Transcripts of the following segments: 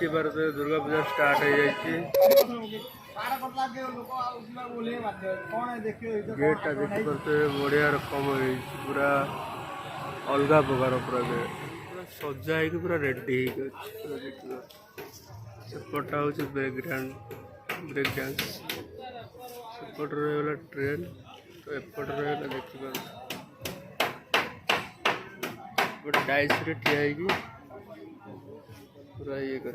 देखिपे Durga Puja start हो जाए गेटा देखिपे बढ़िया रकम पूरा अलग प्रकार पूरा पूरा सजा है पूरा रेडी सेपटा हूँ ब्रेक डांस सेपट रहा ट्रेन तो एपट रहा देखिए गोटे डाइस रे ठिया पूरा ये कर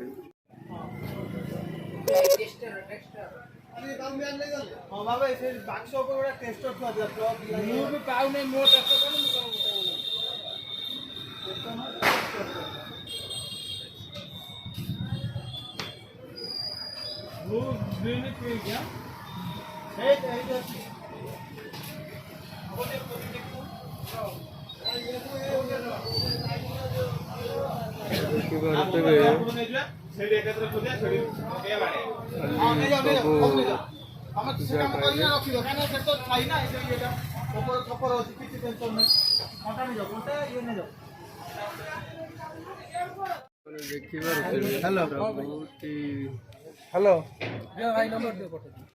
हेलो हेलो